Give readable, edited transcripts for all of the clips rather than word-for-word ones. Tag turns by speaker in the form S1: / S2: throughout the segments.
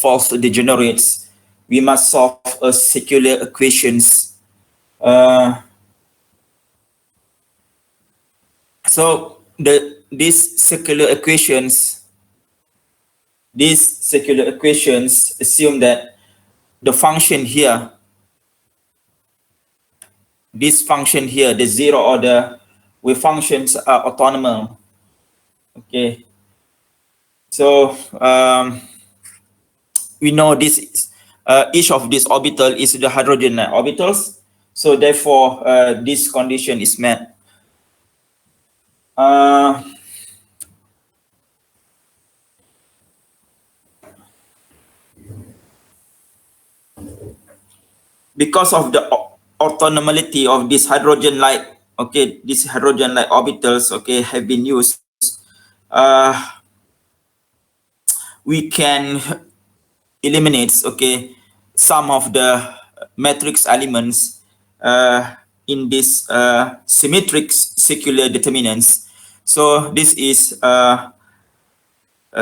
S1: false degenerates, we must solve a circular equations. So these circular equations assume that the function here, this function here, the zero order wave functions are orthonormal. Okay. So we know this is, each of these orbital is the hydrogen orbitals. So therefore, this condition is met. Because of the orthonormality of this hydrogen-like, okay, these hydrogen-like orbitals, okay, have been used. We can eliminate, okay, some of the matrix elements in this symmetric circular determinants. So this is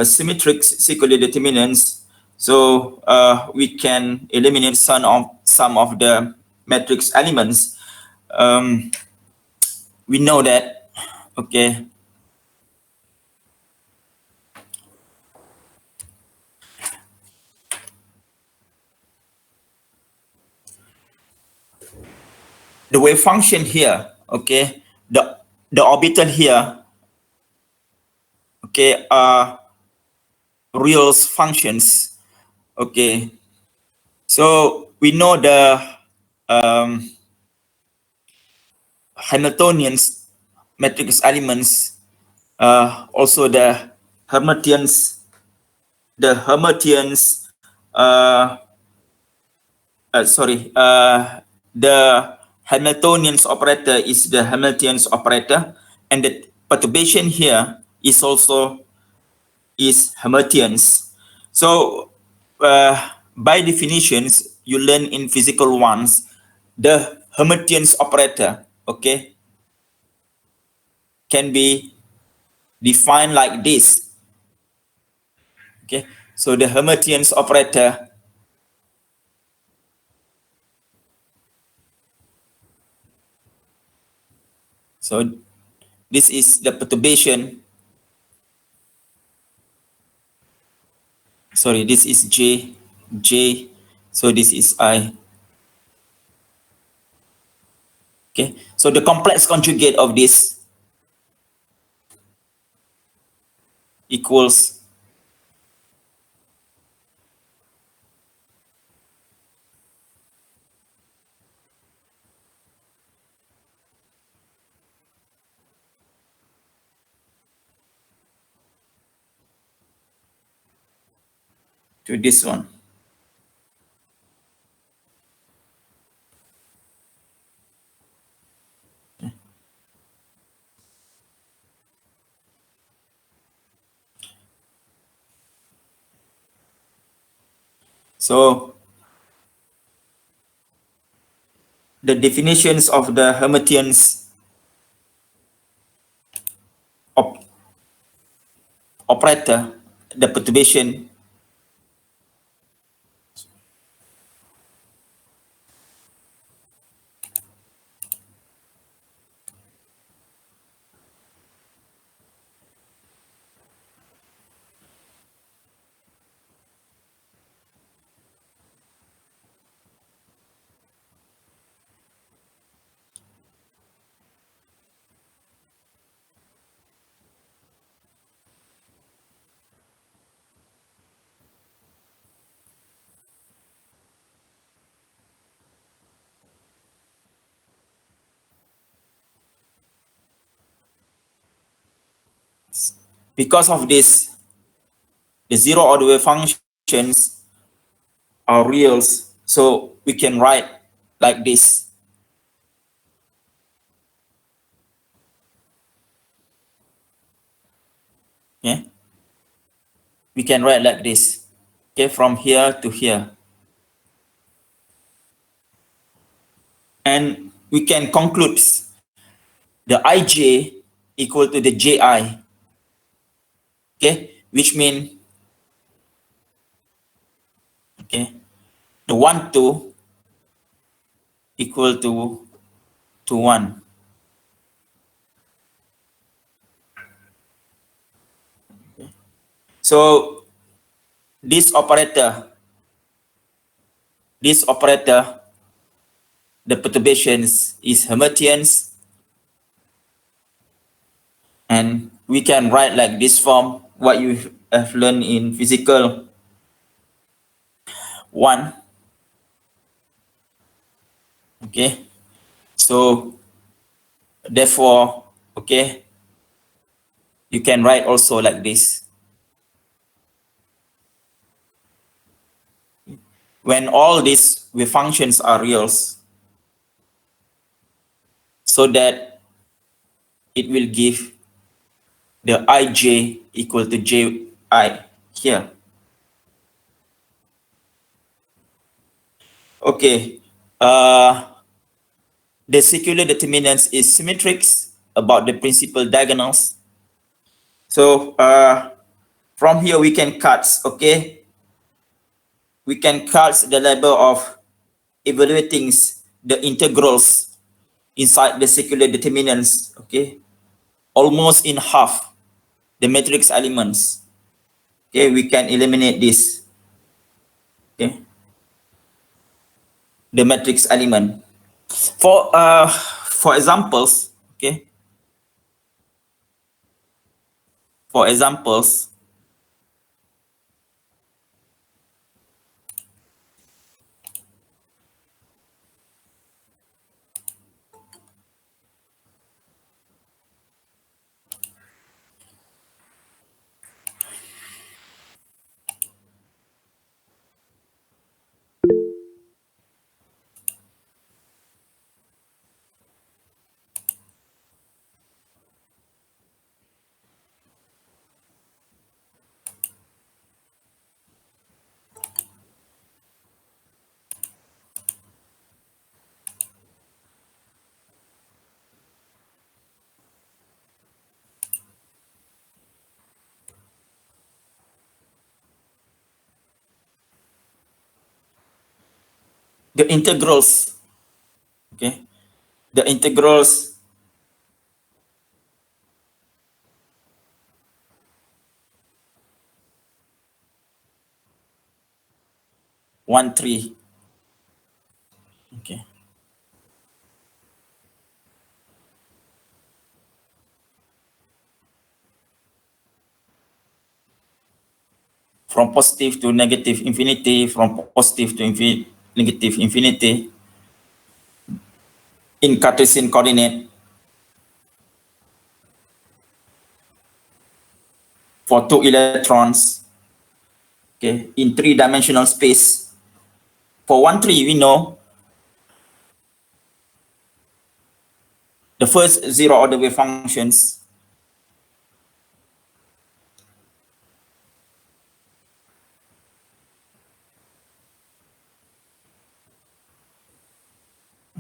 S1: symmetric circular determinants. So we can eliminate some of the matrix elements. We know that, okay, the wave function here, okay, the orbital here, okay, are real functions. Okay, so we know the Hamiltonians matrix elements, also the Hermitians, the Hamiltonians operator is the Hamiltonians operator, and the perturbation here is also Hermitians. So by definitions, you learn in physical ones, the Hermitians operator, okay, can be defined like this. Okay, so the Hermitians operator so this is the perturbation. Sorry, this is J. So this is I. Okay, so the complex conjugate of this equals to this one. So the definitions of the Hermitians operator, the perturbation because of this, the zero order wave functions are reals. So we can write like this. Yeah, we can write like this. Okay, from here to here. And we can conclude the Ij equal to the Ji. Okay, which means Okay, the 1, 2 equal to 1. So this operator, the perturbations is Hermitian, and we can write like this form, what you have learned in physical 1. Okay, so therefore, okay, you can write also like this. When all these wave functions are reals, so that it will give the ij equal to ji here. Okay, the circular determinants is symmetric about the principal diagonals. So from here we can cut, okay, we can cut the level of evaluating the integrals inside the circular determinants, okay, almost in half the matrix elements. Okay, we can eliminate this. Okay, the matrix element. For examples, okay, for examples, the integrals, okay, the integrals one, 3, okay, from positive to negative infinity, from positive to negative infinity in Cartesian coordinate for 2 electrons, okay, in 3-dimensional space. For 1, 3, we know the first zero order wave functions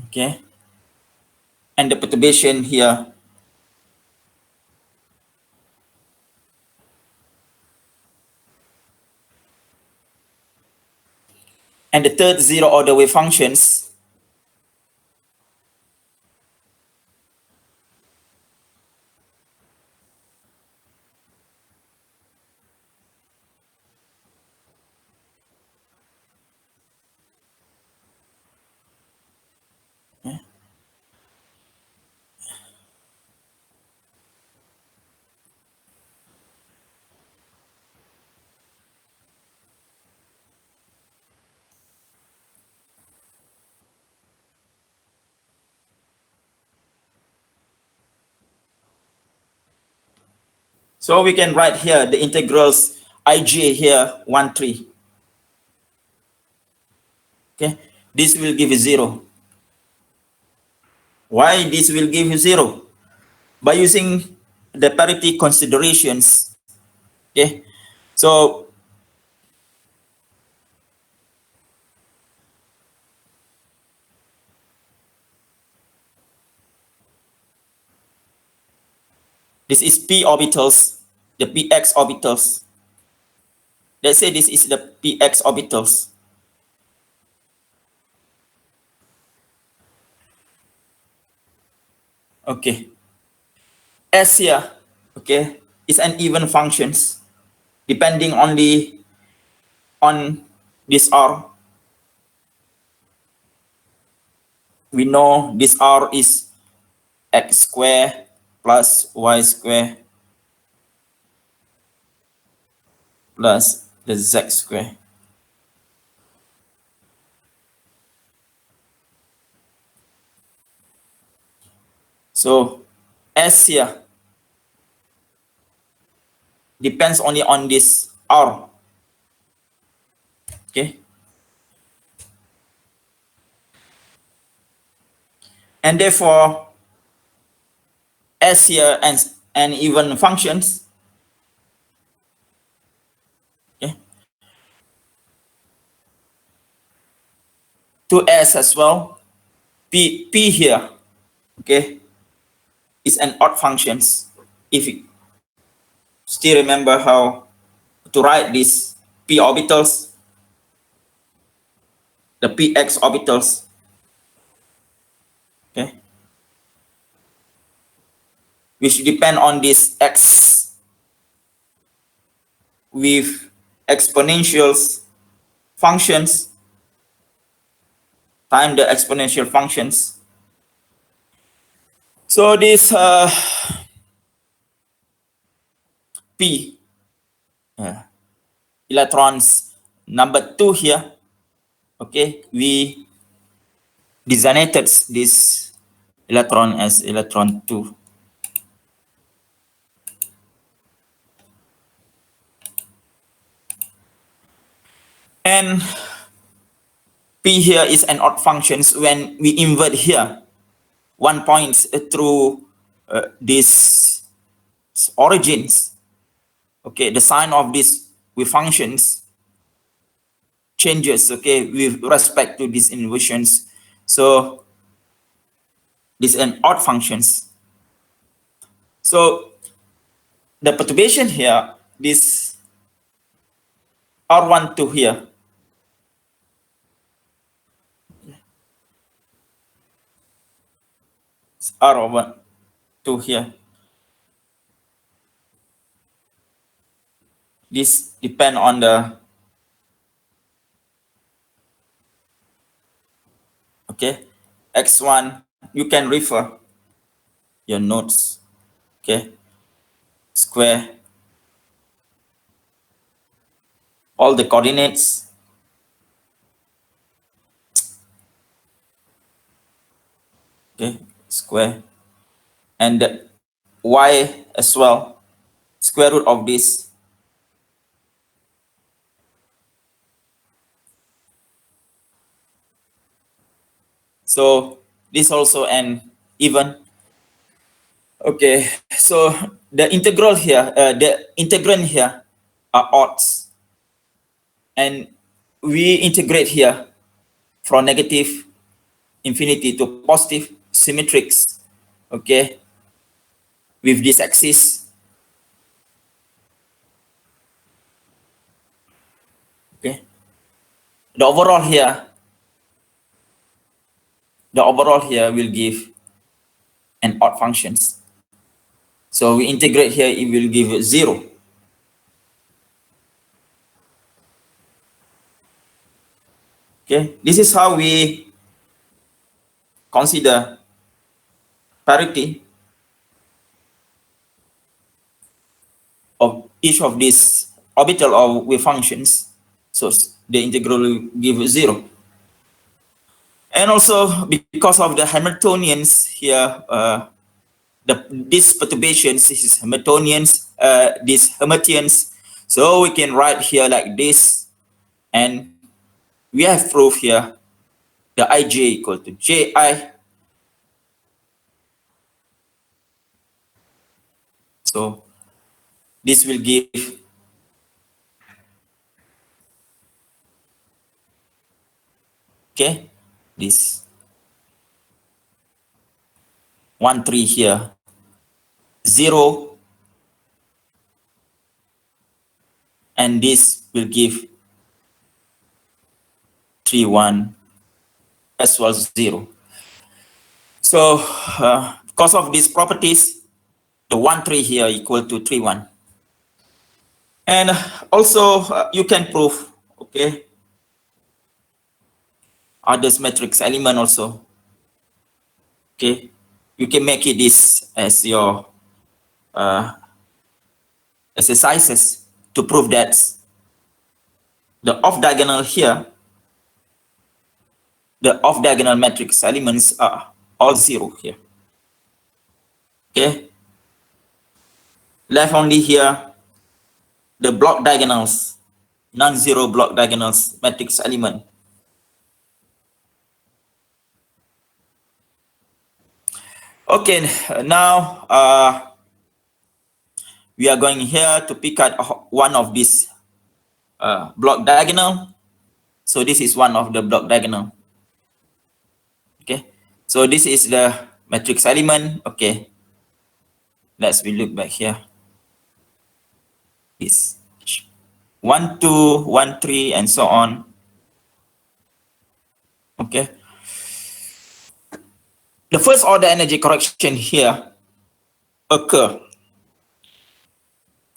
S1: okay, and the perturbation here and the third zero order wave functions so we can write here the integrals ij here 1, 3. Okay, this will give you 0. Why this will give you 0? By using the parity considerations. Okay, so this is p orbitals, the px orbitals. Let's say this is the px orbitals. Okay. S here, okay, is an even functions depending only on this R. We know this R is x square plus y square plus the z square. So S here depends only on this R. Okay. And therefore S here and even functions. Okay. To S as well. P here, okay, is an odd functions. If you still remember how to write these p orbitals, the px orbitals, okay, which depend on this x with exponentials functions time the exponential functions. So this p electrons number 2 here, okay, we designated this electron as electron 2. And p here is an odd functions when we invert here 1 point through these origins. Okay, the sign of this with functions changes, okay, with respect to these inversions. So this an odd functions. So the perturbation here, this R1 to here, R1 to here, this depend on the, okay, x1, you can refer your notes, okay, square all the coordinates, okay, square, and the y as well, square root of this. So this also an even. Okay, so the integral here, the integrand here are odds, and we integrate here from negative infinity to positive symmetrics, okay, with this axis. Okay, the overall here will give an odd functions. So we integrate here, it will give 0. Okay, this is how we consider parity of each of these orbital or wave functions. So the integral will give 0. And also because of the Hamiltonians here, these perturbations, this is Hamiltonians, these Hermitians. So we can write here like this, and we have proof here the ij equal to ji. So this will give this 1 3 here, 0, and this will give 3 1 as well as 0. So Because of these properties, the 1, 3 here equal to 3, 1. And also you can prove, okay, others matrix element also. Okay, you can make it this as your exercises to prove that the off diagonal here, the off diagonal matrix elements are all 0 here. Okay, left only here the block diagonals, non-zero block diagonals matrix element. Okay, now we are going here to pick out one of these block diagonal. So this is one of the block diagonal. Okay, so this is the matrix element. Okay, let's we look back here. This 1, 2, 1, 3, and so on. Okay, the first order energy correction here occur.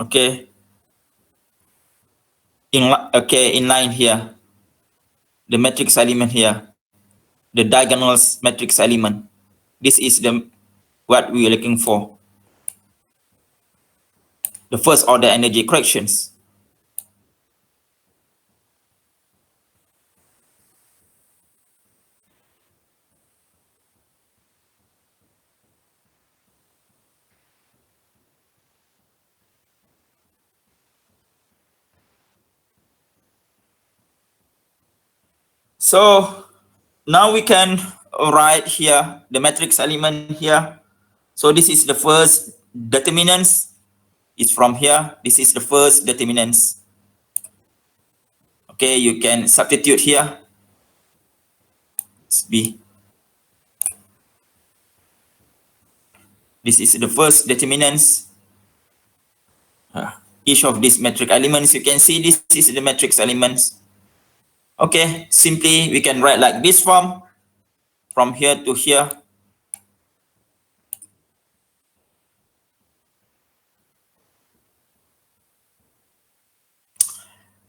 S1: Okay, in line here, the matrix element here, the diagonals matrix element. This is the what we are looking for. The first order energy corrections. So now we can write here the matrix element here. So this is the first determinants is from here. This is the first determinants. Okay, you can substitute here. It's B. This is the first determinants. Each of these matrix elements, you can see this is the matrix elements. Okay, simply we can write like this form from here to here.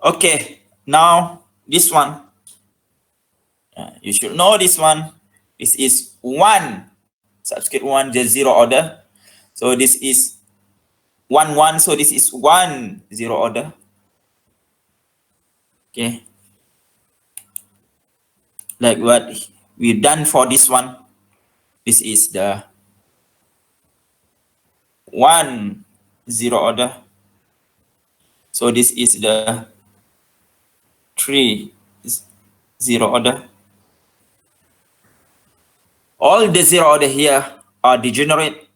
S1: Okay, now this one, you should know this one. This is 1, subscript 1, the 0 order. So this is 1, 1, so this is 1, 0 order. Okay, like what we've done for this one. This is the 1, 0 order. So this is the 3, 0 order. All the 0 order here are degenerate.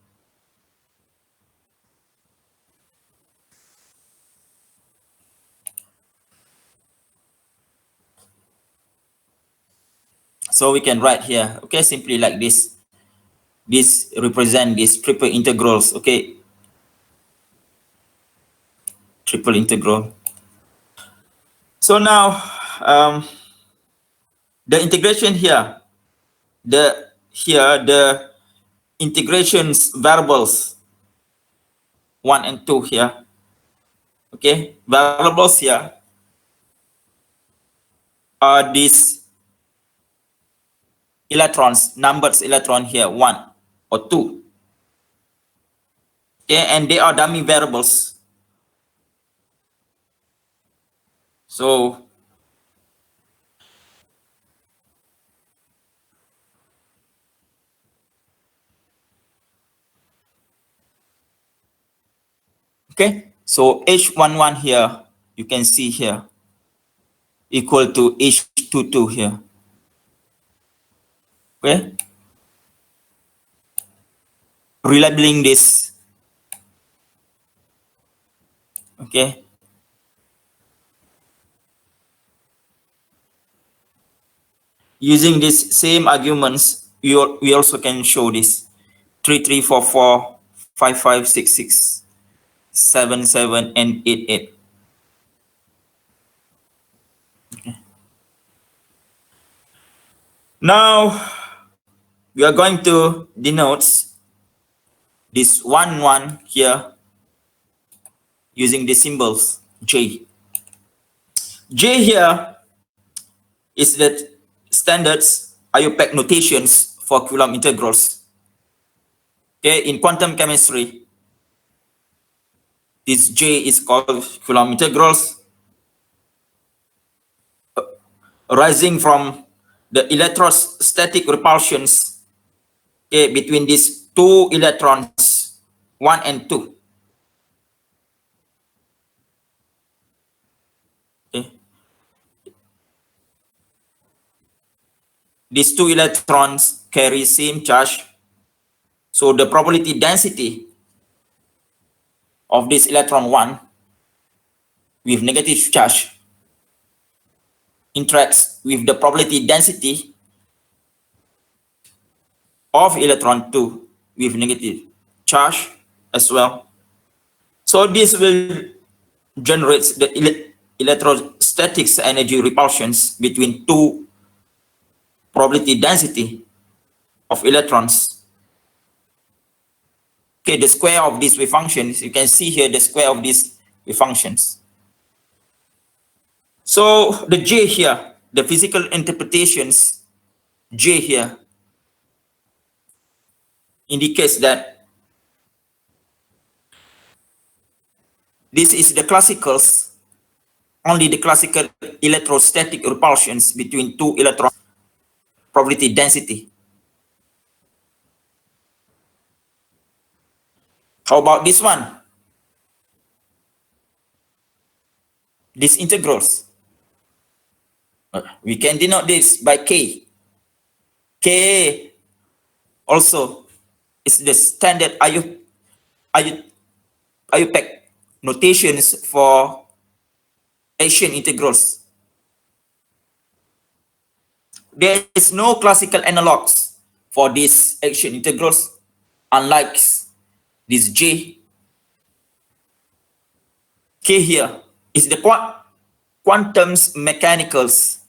S1: So we can write here, okay, simply like this. This represent these triple integrals, okay? Triple integral. So now, the integration here, the integrations variables 1 and 2 here, okay? Variables here are these electrons, numbers electron here, 1 or 2. Okay, and they are dummy variables. So okay, so H11 here, you can see here, equal to H22 here. Okay, relabeling this. Okay, using these same arguments, we also can show this 3, 3, 4, 4, 5, 5, 6, 6, 7, 7, and 8, 8. Okay. Now we are going to denote this 1 here using the symbols J. J here is the standards IUPAC notations for Coulomb integrals. Okay, in quantum chemistry, this J is called Coulomb integrals arising from the electrostatic repulsions, okay, between these two electrons, 1 and 2. Okay. These two electrons carry same charge, so the probability density of this electron 1 with negative charge interacts with the probability density of electron 2 with negative charge as well. So this will generate the electrostatics energy repulsions between two probability density of electrons. Okay, the square of these wave functions, you can see here the square of these wave functions. So the J here, the physical interpretations J here indicates that this is the classicals, only the classical electrostatic repulsions between two electrons probability density. How about this one? These integrals. We can denote this by K. K also is the standard IUPAC notations for Asian integrals. There is no classical analogs for these Asian integrals, unlike this J. K here is the quantum's mechanicals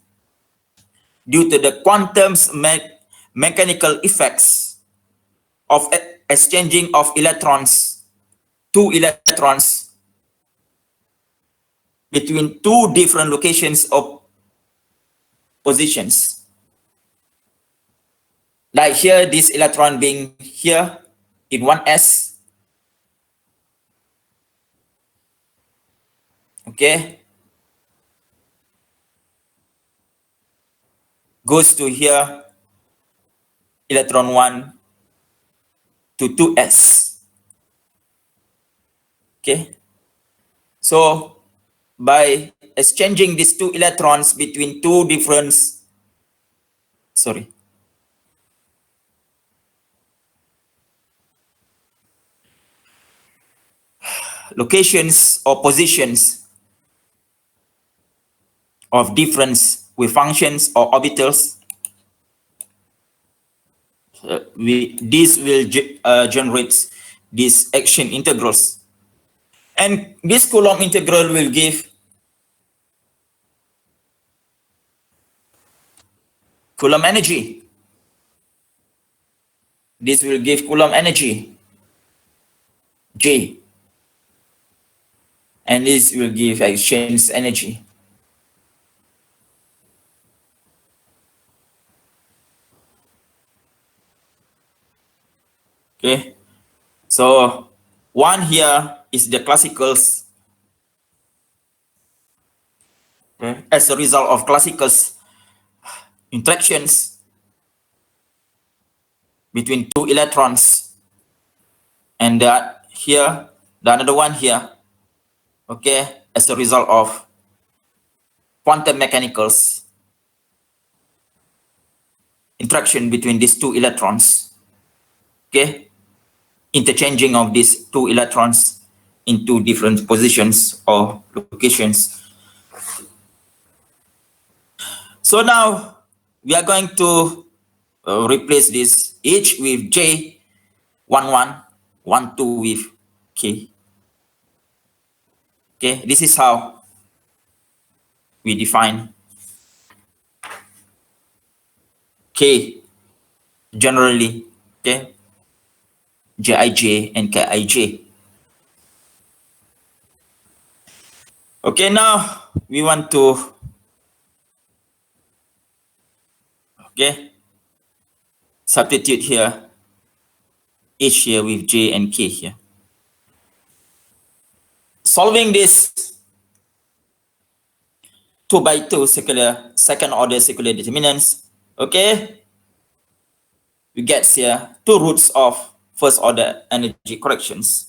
S1: due to the quantum's mechanical effects of exchanging of electrons, two electrons between two different locations of positions. Like here, this electron being here in 1s. Okay. Goes to here, electron 1 to 2s. Okay. So by exchanging these two electrons between two different, locations or positions of different wave functions or orbitals, this will generate these action integrals. And this Coulomb integral will give Coulomb energy. This will give Coulomb energy, J. And this will give exchange energy. Okay. So one here is the classicals. Okay. As a result of classicals interactions between two electrons, and here the another one here, okay, as a result of quantum mechanicals interaction between these two electrons, okay, interchanging of these two electrons into different positions or locations. So now we are going to replace this H with J, 1, 1, 1, 2 with K. Okay, this is how we define K generally. Okay, Jij, and Kij. Okay, now we want to substitute here H here with J and K here. Solving this 2 by 2 second order circular determinants, okay, we get here 2 roots of first order energy corrections.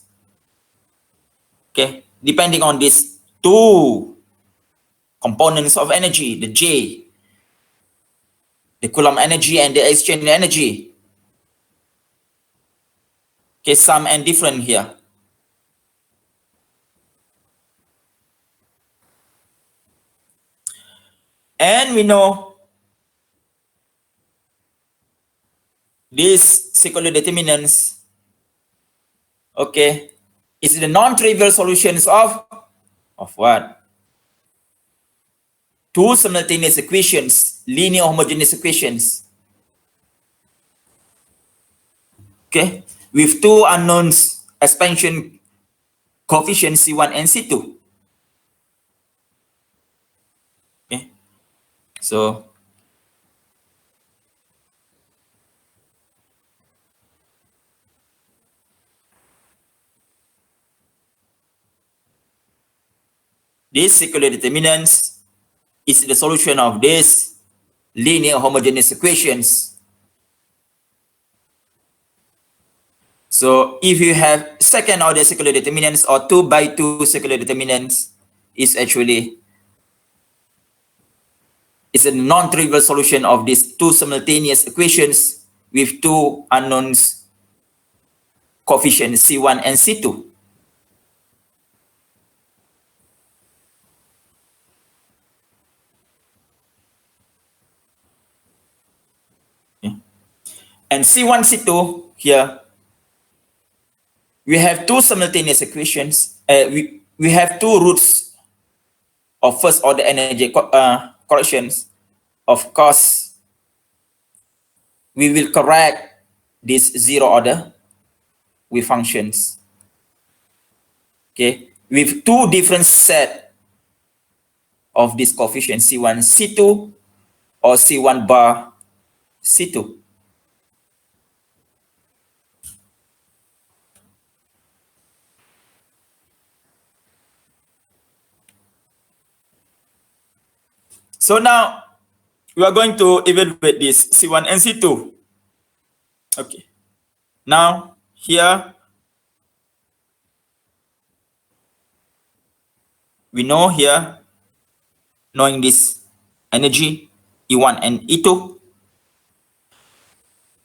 S1: Okay, depending on these 2 components of energy, the J, the Coulomb energy and the exchange energy. Okay, some and different here. And we know these circular determinants, okay, is the non-trivial solutions of what? 2 simultaneous equations, linear homogeneous equations. Okay, with 2 unknowns expansion coefficients C1 and C2. Okay, so these circular determinants is the solution of these linear homogeneous equations. So if you have second order circular determinants or 2 by 2 circular determinants, is actually is a non-trivial solution of these 2 simultaneous equations with 2 unknowns coefficients C1 and C2. Okay. And C1, C2 here, we have 2 simultaneous equations. We have 2 roots of first order energy corrections. Of course, we will correct this 0 order with functions. Okay, with 2 different set of this coefficient C1 C2 or C1 bar C2. So now we are going to evaluate this C1 and C2. Okay, now here we know here, knowing this energy E1 and E2,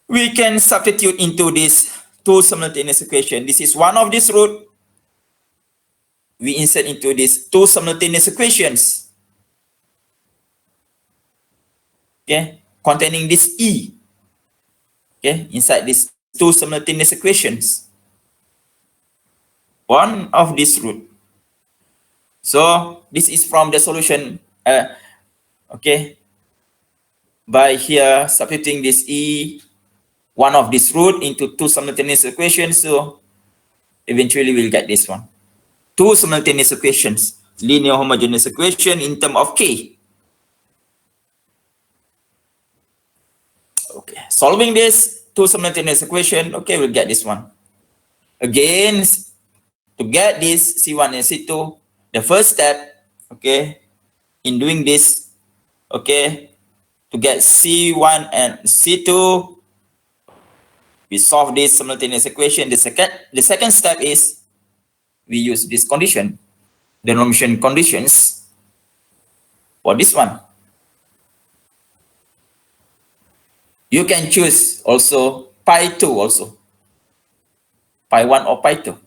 S1: we can substitute into this 2 simultaneous equation. This is one of this root. We insert into these 2 simultaneous equations, okay, containing this E, okay, inside these 2 simultaneous equations, one of this root. So this is from the solution, okay, by here substituting this E, one of this root, into 2 simultaneous equations. So eventually we'll get this one, 2 simultaneous equations, linear homogeneous equation in terms of K. Okay, solving this 2 simultaneous equation, okay, we'll get this one. Again, to get this C1 and C2, the first step, okay, in doing this, okay, to get C1 and C2, we solve this simultaneous equation. The second step is we use this condition, the denomination conditions for this one. You can choose also pi 2 also, pi 1 or pi 2.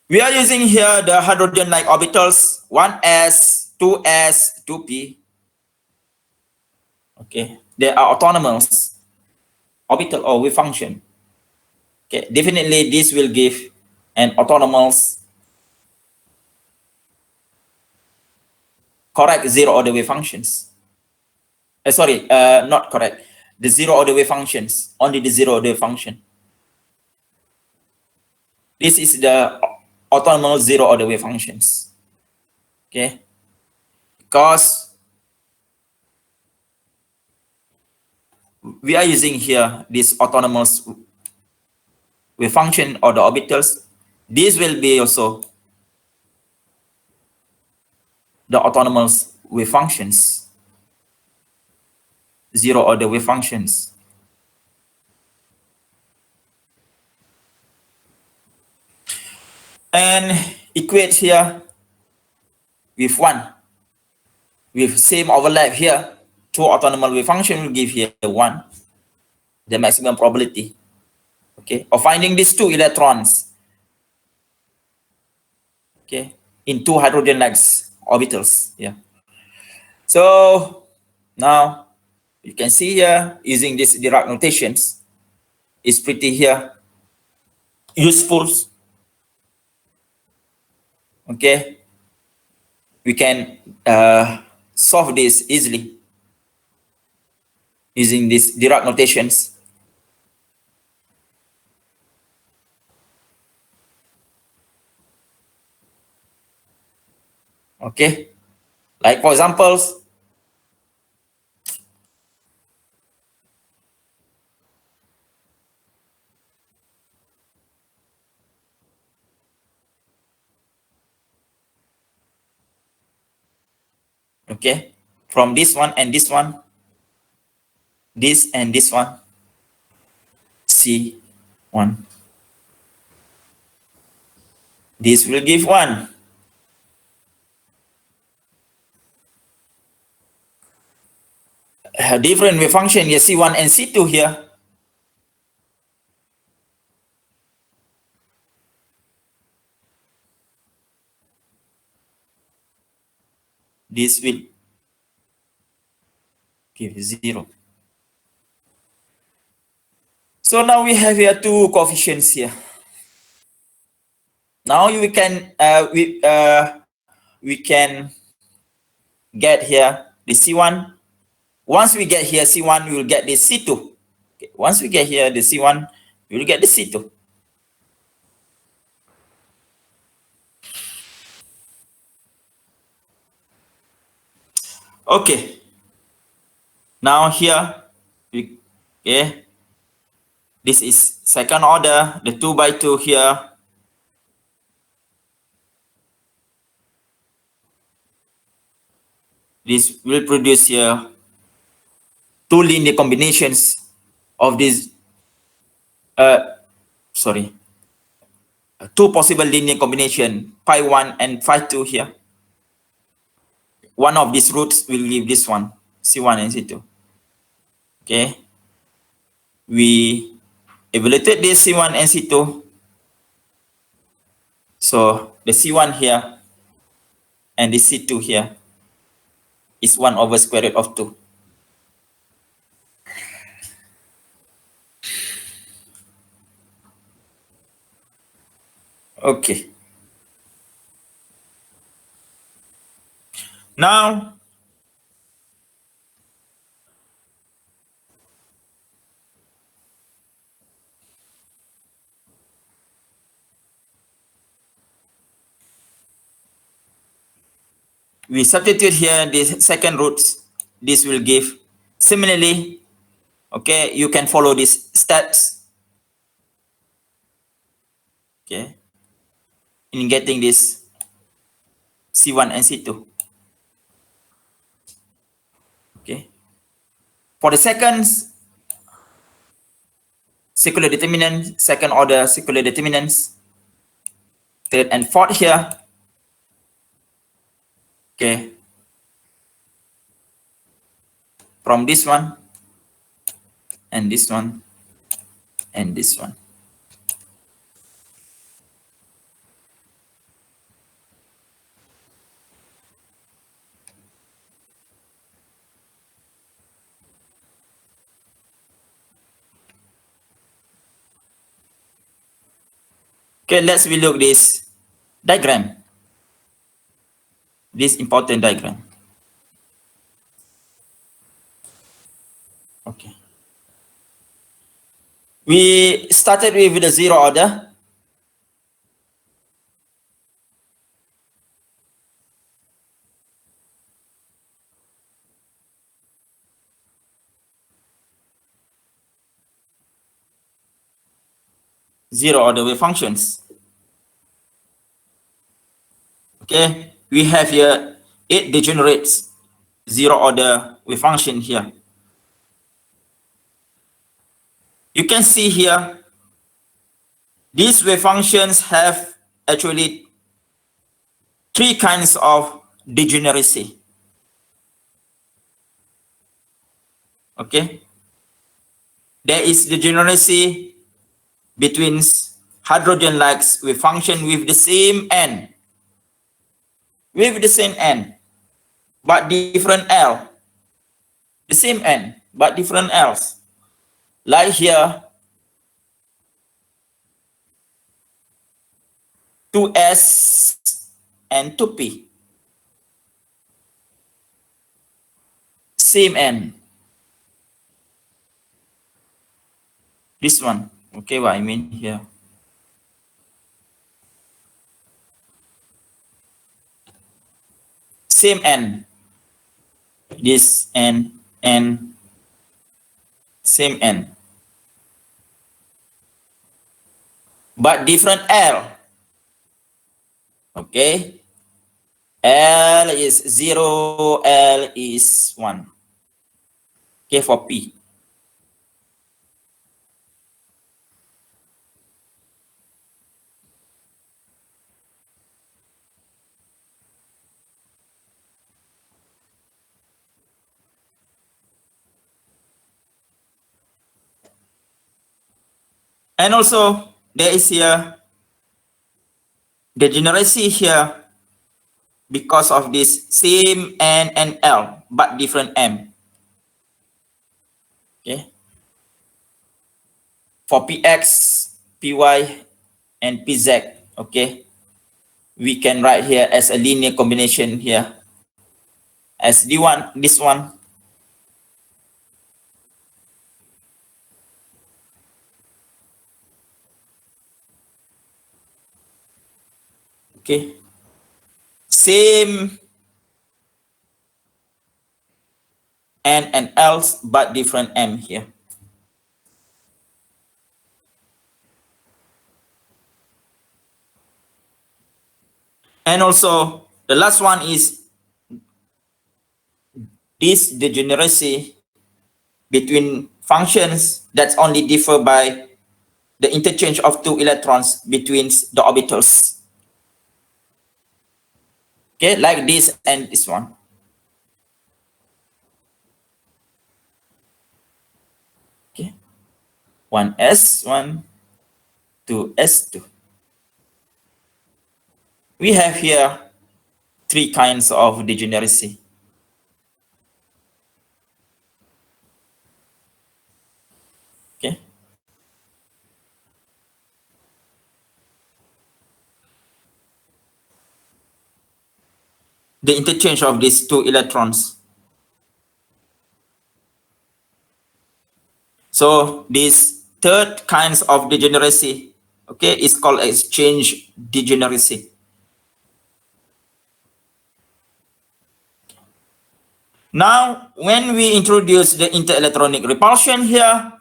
S1: We are using here the hydrogen-like orbitals, 1s, 2s, 2p. Okay, they are autonomous orbital or wave function. Okay, definitely this will give an autonomous correct 0 order wave functions. Sorry, not correct. the zero order wave functions, only the zero order function. This is the orthonormal zero order wave functions. Okay, because we are using here this autonomous wave function or the orbitals, this will be also the autonomous wave functions, zero order wave functions. And equate here with 1. With same overlap here, 2 autonomous wave function will give here 1, the maximum probability, okay, of finding these 2 electrons, okay, in 2 hydrogen-like orbitals. Yeah. So now you can see here, using this Dirac notations is pretty here useful. Okay, we can solve this easily using these Dirac notations. Okay, like for examples, okay, from this one and this one, this and this one, C1. This will give 1. Different wave function here, C1 and C2 here. This will give 0. So now we have here 2 coefficients here. Now we can get here the C1. Once we get here C1, we will get the C2. Okay. Once we get here the C1, we will get the C2. Okay. Now here, okay, this is second order, the 2 by 2 here. This will produce here 2 linear combinations of these, 2 possible linear combination, pi 1 and pi 2 here. One of these roots will give this one, C1 and C2. Okay. We evaluated this C1 and C2. So the C1 here and the C2 here is 1 over square root of 2. Okay. Now, we substitute here the second roots. This will give. Similarly, okay, you can follow these steps. Okay. In getting this C1 and C2. Okay. For the second circular determinant, second order circular determinants, third and fourth here. Okay. From this one and this one and this one. Okay, let's relook this diagram. This important diagram. Okay. We started with the zero order. Zero order wave functions. Okay, we have here 8 degenerates zero order wave function here. You can see here, these wave functions have actually 3 kinds of degeneracy. Okay, there is degeneracy between hydrogen likes wave function with the same n, but different L. The same n, but different L's. Like here, 2s and 2p. Same n. This one. Okay, what I mean here. Same n. This n, same n. But different L. Okay. L is 0, L is 1. Okay, for P. And also, there is here degeneracy here because of this same N and L, but different M. Okay. For PX, PY, and PZ, okay, we can write here as a linear combination here as D1, this one. Okay. Same N and L's, but different M here. And also, the last one is this degeneracy between functions that's only differ by the interchange of 2 electrons between the orbitals. Okay, like this and this one. Okay, 1s1, 2s2. We have here 3 kinds of degeneracy. Okay. The interchange of these 2 electrons. So this third kinds of degeneracy, okay, is called exchange degeneracy. Now, when we introduce the interelectronic repulsion here,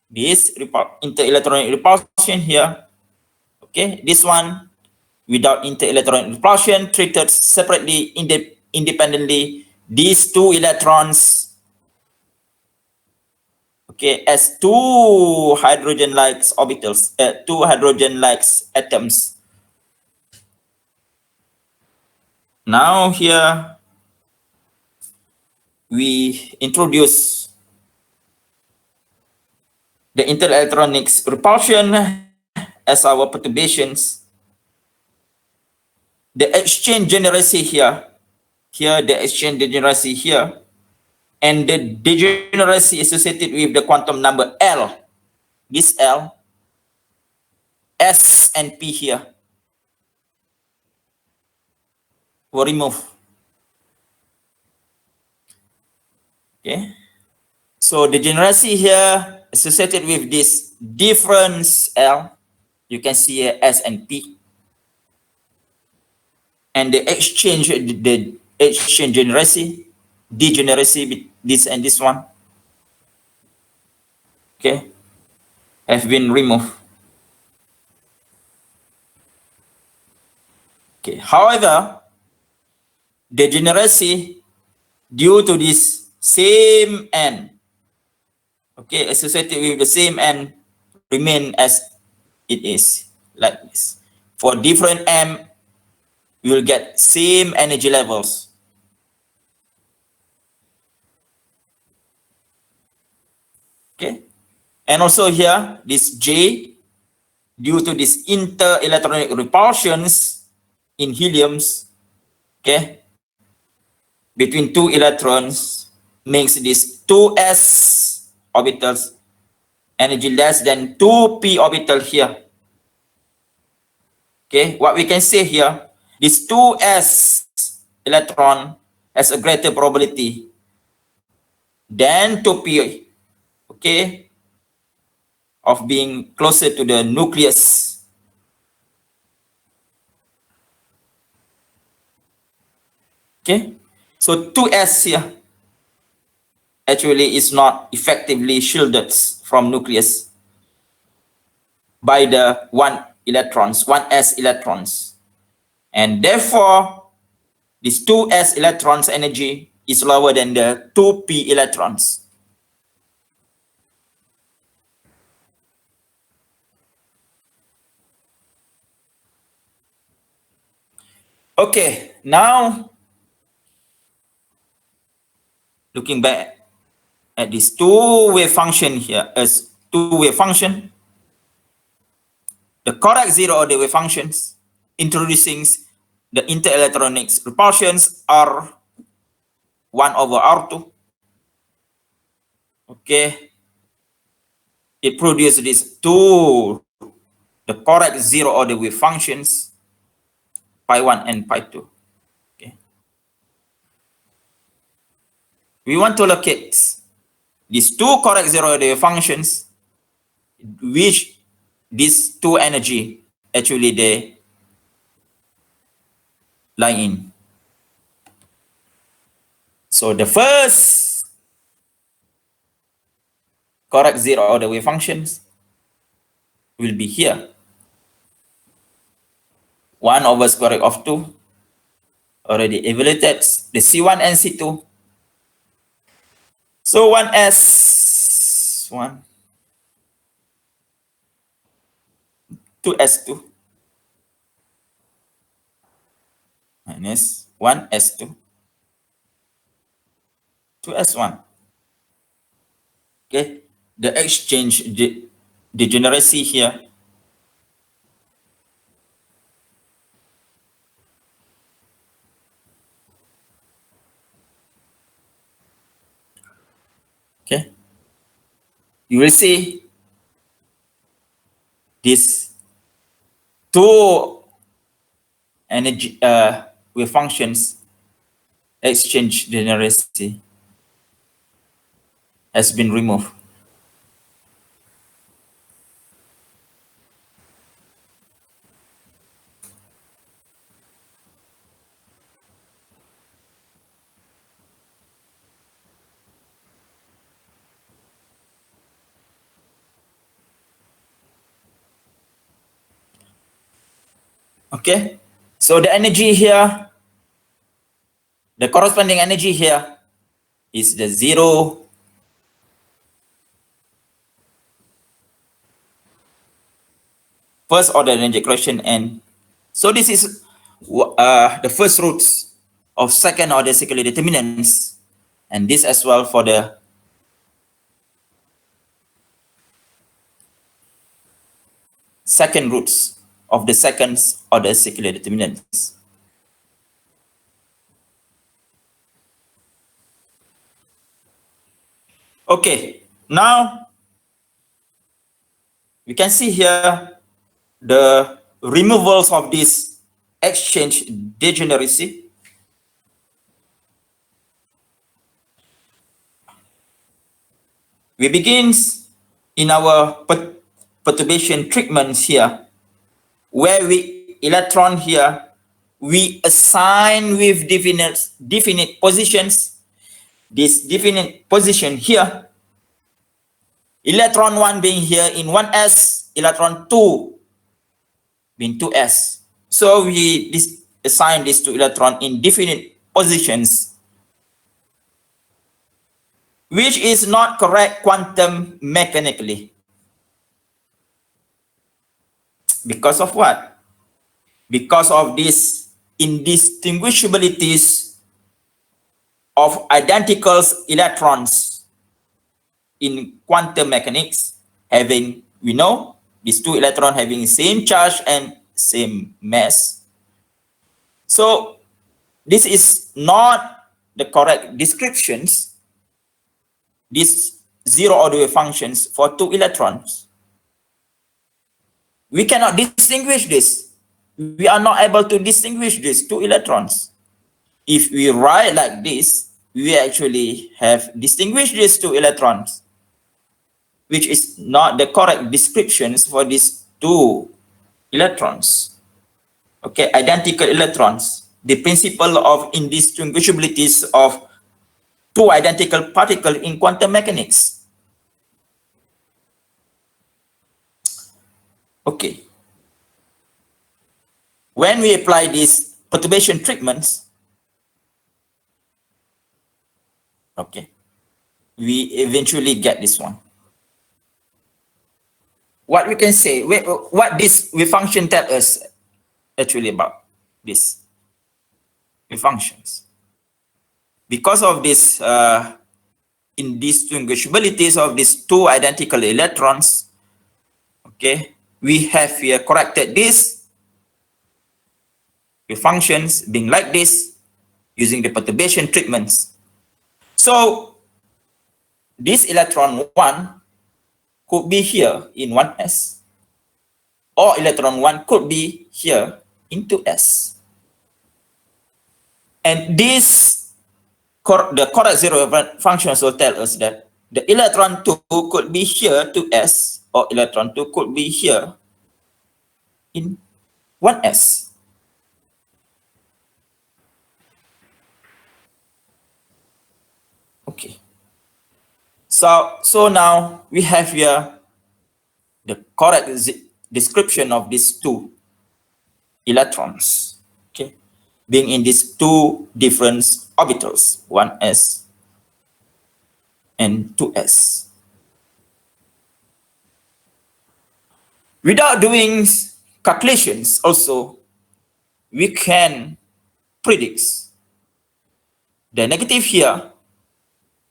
S1: this interelectronic repulsion here, okay, this one without interelectronic repulsion treated separately, independently, these 2 electrons, okay, as 2 hydrogen-like orbitals, 2 hydrogen-like atoms. Now here we introduce the interelectronics repulsion as our perturbations. The exchange degeneracy here, the exchange degeneracy here, and the degeneracy associated with the quantum number L, this L, S and P here were removed. Okay. So the degeneracy here associated with this difference L, you can see here S and P. And the exchange degeneracy, this and this one, okay, have been removed. Okay. However, degeneracy due to this same N, okay, associated with the same N, remain as it is, like this. For different M, you will get same energy levels. Okay. And also here, this J, due to this inter-electronic repulsions in heliums, okay, between two electrons, makes this 2s orbitals energy less than 2p orbital here. Okay, what we can say here, this 2s electron has a greater probability than 2p, okay, of being closer to the nucleus. Okay, so 2s here actually is not effectively shielded from nucleus by the 1s electrons, and therefore this 2s electrons energy is lower than the 2p electrons. Okay, now looking back at this two-wave function here as two-wave function, the correct zero-order wave functions introducing the interelectronics repulsions are 1 over R2. Okay, it produces these two, the correct zero-order wave functions, pi 1 and pi 2. Okay, we want to locate these two correct zero-order wave functions, which these two energy actually they lie in. So the first correct zero-order wave functions will be here. 1 over square root of 2, already evaluated the C1 and C2. So 1s1, 2s2, minus 1s2, 2s1. Okay, the exchange degeneracy here okay, you will see these two energy wave functions exchange degeneracy has been removed. Okay, so the energy here, the corresponding energy here is the zero first order energy equation, and so this is the first roots of second order circular determinants, and this as well for the second roots of the second order circular determinants. Okay, now we can see here the removals of this exchange degeneracy. We begin in our perturbation treatments here, where we electron here, we assign with definite positions. This definite position here, electron 1 being here in 1s, electron 2 being 2s. So we assign these two electrons in definite positions, which is not correct quantum mechanically. Because of what? Because of this indistinguishabilities of identical electrons in quantum mechanics, having, we know, these two electrons having same charge and same mass. So this is not the correct descriptions, these zero order wave functions for two electrons. We cannot distinguish this. We are not able to distinguish these two electrons. If we write like this, we actually have distinguished these two electrons, which is not the correct descriptions for these two electrons. Okay, identical electrons. The principle of indistinguishabilities of two identical particles in quantum mechanics. Okay. When we apply these perturbation treatments, okay, we eventually get this one. What we can say, what this wave function tells us actually about this wave functions. Because of this indistinguishabilities of these two identical electrons, okay, we have here corrected this wave functions being like this using the perturbation treatments. So this electron 1 could be here in 1s, or electron 1 could be here in 2s. And this, the correct zero wave functions will tell us that the electron 2 could be here 2s, or electron 2 could be here in 1s. Okay. So now we have here the correct description of these two electrons, okay, being in these two different orbitals, 1s and 2s. Without doing calculations also, we can predict the negative here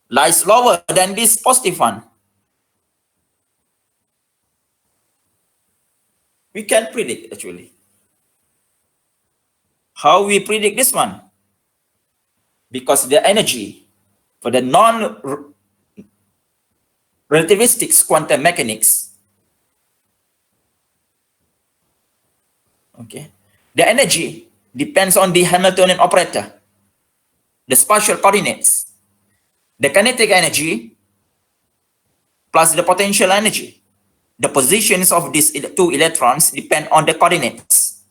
S1: lies lower than this positive one. We can predict actually. How we predict this one? Because the energy for the non-relativistic quantum mechanics, okay, the energy depends on the Hamiltonian operator, the spatial coordinates, the kinetic energy plus the potential energy. The positions of these two electrons depend on the coordinates.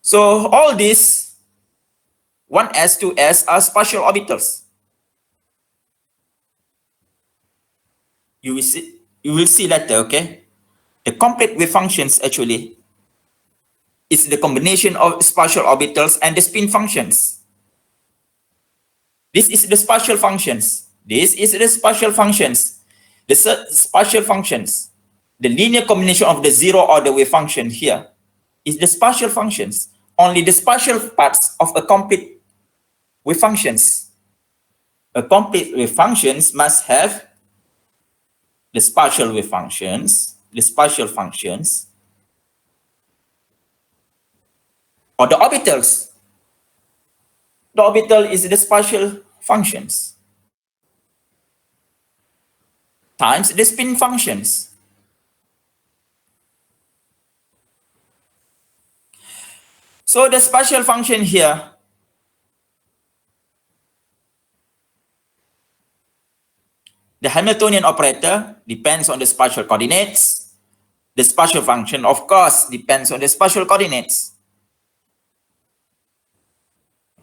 S1: So all these 1s, 2s are spatial orbitals. You will see later, okay? The complete wave functions actually is the combination of spatial orbitals and the spin functions. This is the spatial functions. This is the spatial functions. The spatial functions. The linear combination of the zero order wave function here is the spatial functions. Only the spatial parts of a complete wave functions. A complete wave functions must have the spatial wave functions, the spatial functions, or the orbitals. The orbital is the spatial functions times the spin functions. So the spatial function here The Hamiltonian operator depends on the spatial coordinates. The spatial function, of course, depends on the spatial coordinates.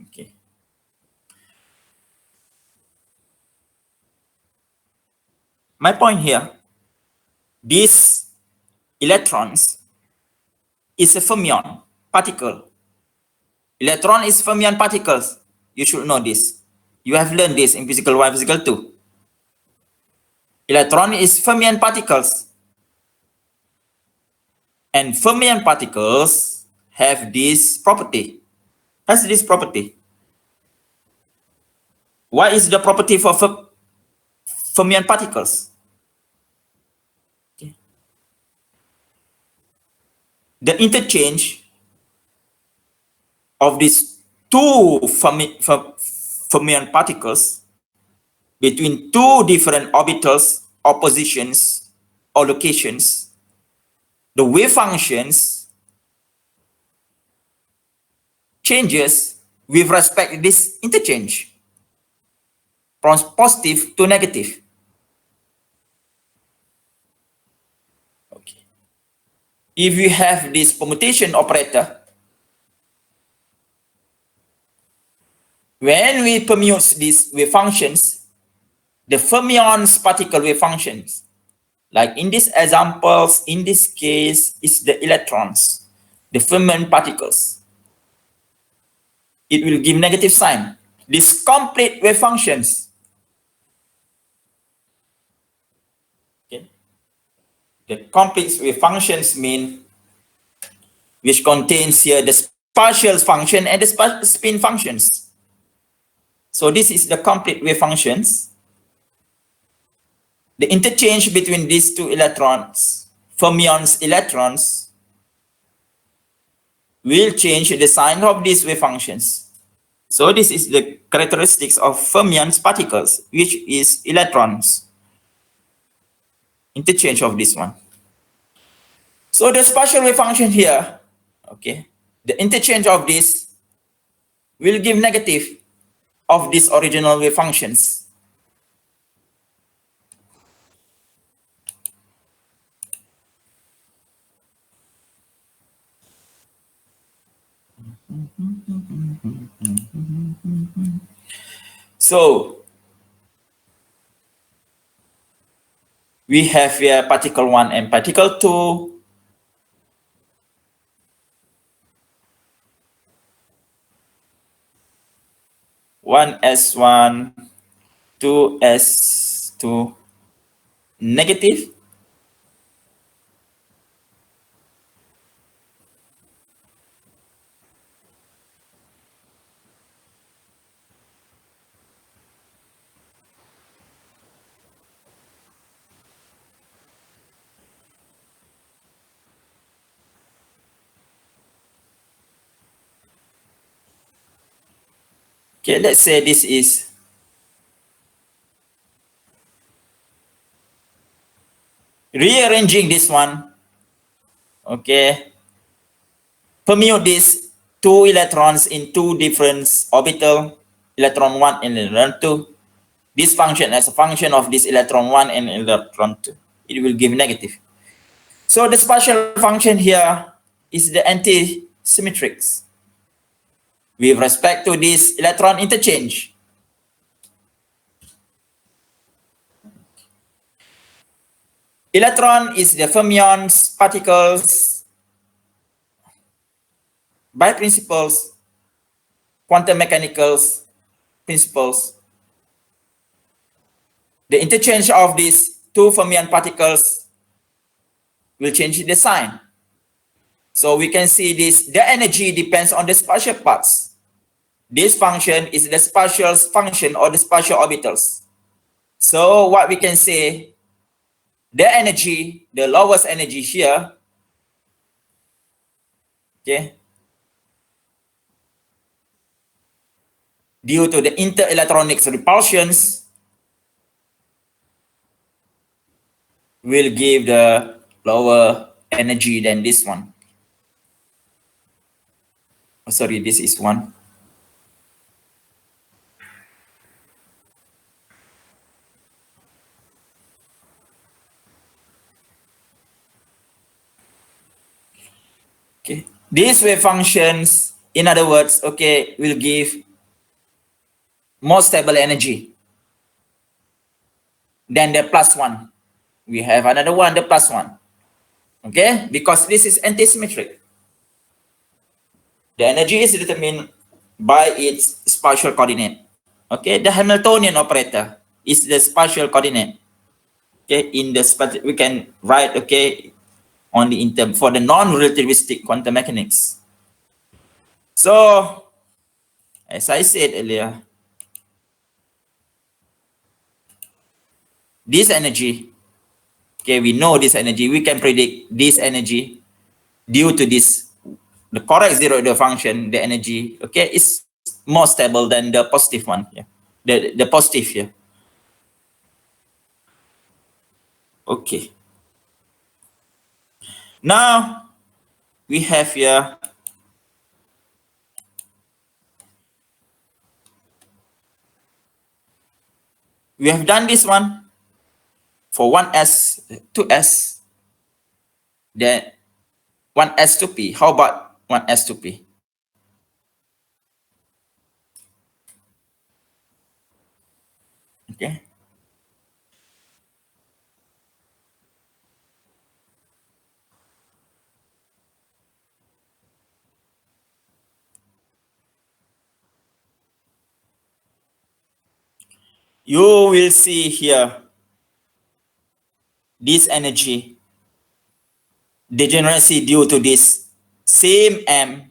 S1: Okay. My point here, these electrons is a fermion particle. Electron is fermion particles. You should know this. You have learned this in physical 1, physical 2. Electron is fermion particles. And fermion particles have this property. Has this property. What is the property for fermion particles? Okay. The interchange of these two fermion particles between two different orbitals or positions or locations, the wave functions changes with respect to this interchange from positive to negative. Okay. If you have this permutation operator, when we permute these wave functions, the fermions particle wave functions, like in these examples, in this case, is the electrons, the fermion particles. It will give negative sign. These complete wave functions. Okay. The complete wave functions mean which contains here the spatial function and the spin functions. So this is the complete wave functions. The interchange between these two electrons, fermions electrons, will change the sign of these wave functions. So this is the characteristics of fermions particles, which is electrons. Interchange of this one. So the spatial wave function here, okay, the interchange of this will give negative of these original wave functions. So we have here particle 1 and particle 2. One S1, 2 S2 negative. Okay, let's say this is rearranging this one. Okay, permute these two electrons in two different orbital, electron 1 and electron 2. This function as a function of this electron 1 and electron 2. It will give negative. So the spatial function here is the anti-symmetrics with respect to this electron interchange. Electron is the fermions particles by principles, quantum mechanical principles. The interchange of these two fermion particles will change the sign. So we can see this, the energy depends on the spatial parts. This function is the spatial function or the spatial orbitals. So what we can say, the energy, the lowest energy here, okay, due to the interelectronic repulsions, will give the lower energy than this one. Oh, sorry, this is one. Okay, these wave functions, in other words, okay, will give more stable energy than the plus one. We have another one, the plus one. Okay, because this is antisymmetric. The energy is determined by its spatial coordinate. Okay, the Hamiltonian operator is the spatial coordinate. Okay, in the we can write, okay, only in term for the non-relativistic quantum mechanics. So, as I said earlier, this energy, okay, we know this energy, we can predict this energy due to this, the correct zero order function, the energy, okay, is more stable than the positive one here, the positive here. Okay. Now, we have here we have done this one for 1s, 2s, then 1s to p. How about 1s to p? Okay. You will see here this energy degeneracy due to this same m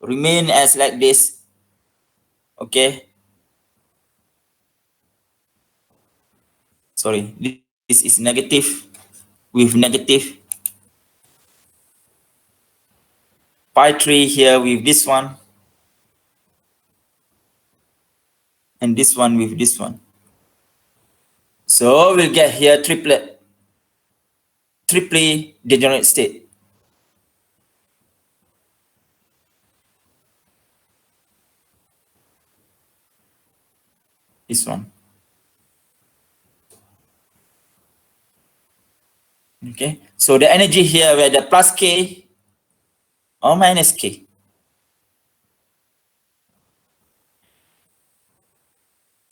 S1: remain as like this. Okay. Sorry, this is negative with negative. Pi 3 here with this one. And this one with this one. So we'll get here triplet degenerate state. This one. Okay. So the energy here where the plus k or minus k.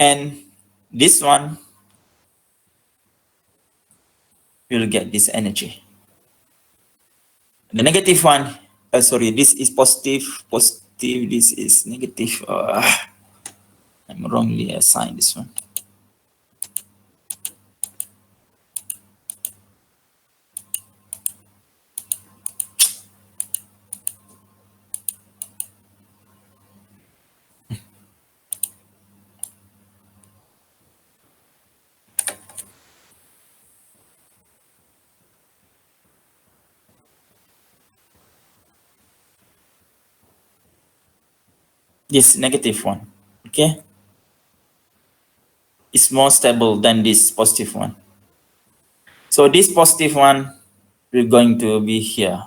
S1: And this one will get this energy. The negative one, sorry, this is positive, this is negative. I'm wrongly assigned this one. This negative one, okay, is more stable than this positive one. So this positive one will going to be here.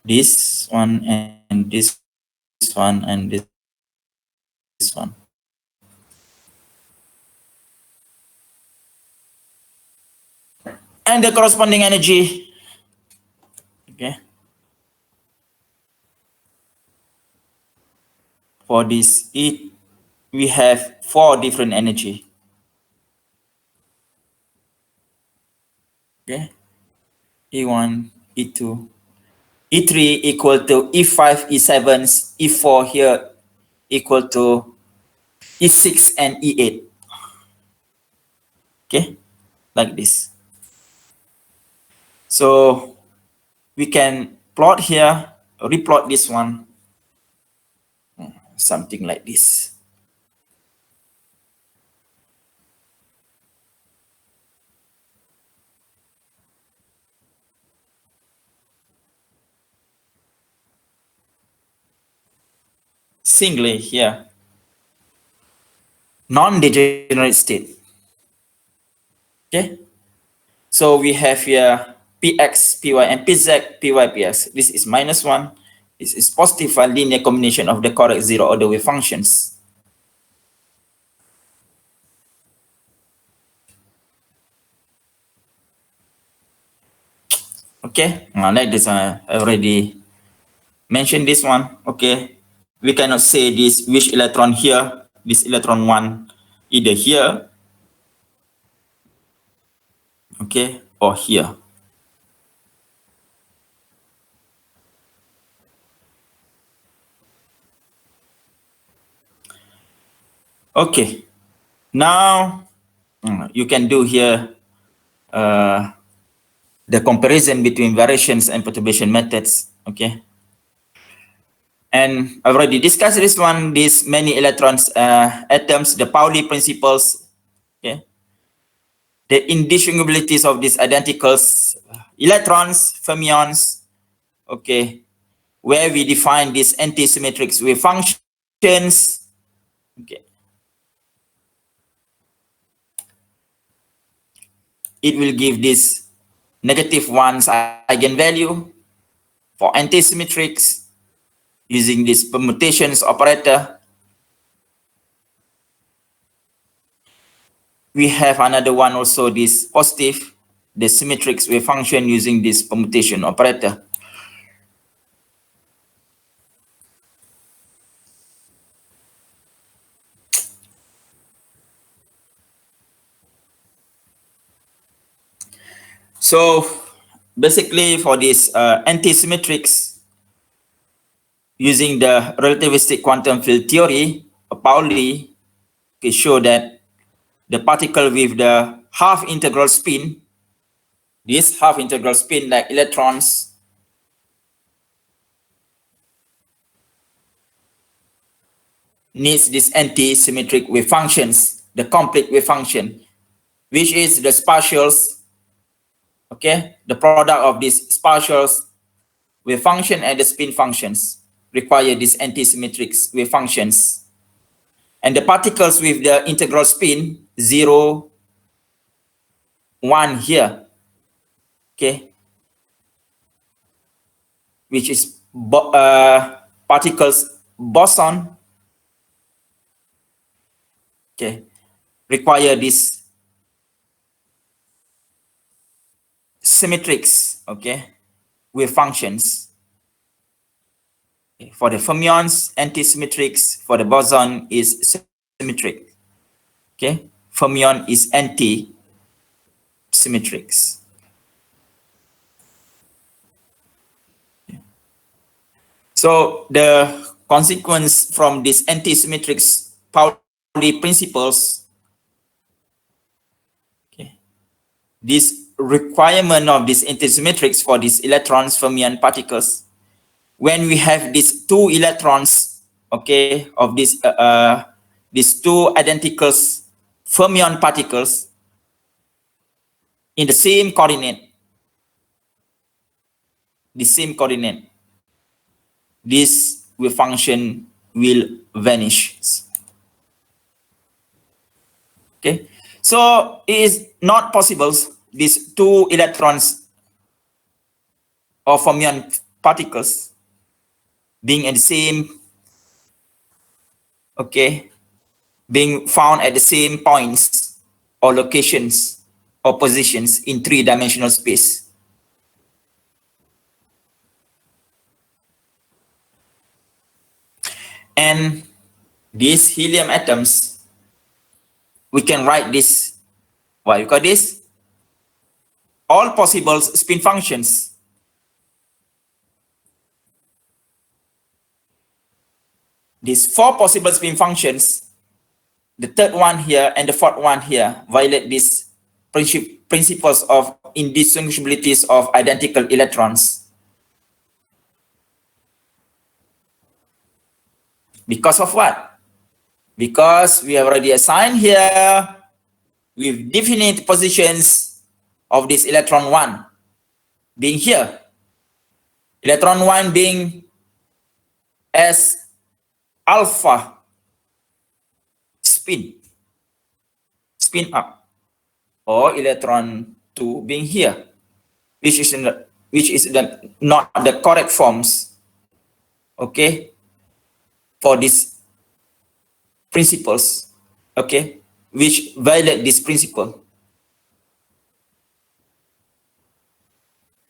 S1: This one and this one and this one. And the corresponding energy, okay, for this, we have 4 different energy. Okay, E1, E2, E3 equal to E5, E7, E4 here equal to E6 and E8. Okay, like this. So we can plot here, replot this one, something like this. Singly here, non-degenerate state. Okay, so we have here px, py, and pz, py, px. This is -1. This is positive and linear combination of the correct zero order wave functions. Okay, like this, I already mentioned this one. Okay, we cannot say this which electron here, this electron one, either here, okay, or here. Okay, now you can do here the comparison between variations and perturbation methods. Okay, and I've already discussed this one, these many electrons atoms, the Pauli principles. Okay, the indistinguishabilities of these identicals, electrons, fermions. Okay, where we define these anti-symmetric wave functions. Okay, it will give this negative ones eigenvalue for anti-symmetrics using this permutations operator. We have another one also, this positive, the symmetric wave function using this permutation operator. So basically for this anti-symmetrics, using the relativistic quantum field theory, Pauli can show that the particle with the half integral spin, this half integral spin like electrons, needs this anti-symmetric wave functions, the complete wave function, which is the spatials, okay, the product of these spatials wave function and the spin functions require these anti-symmetric wave functions. And the particles with the integral spin 0, 1 here, okay, which is particles boson, okay, require this symmetrics, okay, wave functions. Okay. For the fermions, anti-symmetrics. For the boson is symmetric. Okay, fermion is anti-symmetrics. Okay. So the consequence from this anti-symmetrics Pauli principles, okay, this requirement of this anti-symmetrics for these electrons, fermion particles, when we have these two electrons, okay, of this these two identical fermion particles in the same coordinate, this wave function will vanish. Okay, so it is not possible these two electrons of fermion particles being at the same, okay, being found at the same points or locations or positions in three-dimensional space. And these helium atoms, we can write this, what you call this? All possible spin functions. These four possible spin functions, the third one here and the fourth one here, violate these principles of indistinguishabilities of identical electrons. Because of what? Because we have already assigned here with definite positions of this electron 1 being here. Electron 1 being as alpha spin up, or electron 2 being here, which is not the correct forms, okay, for these principles, okay, which violate this principle.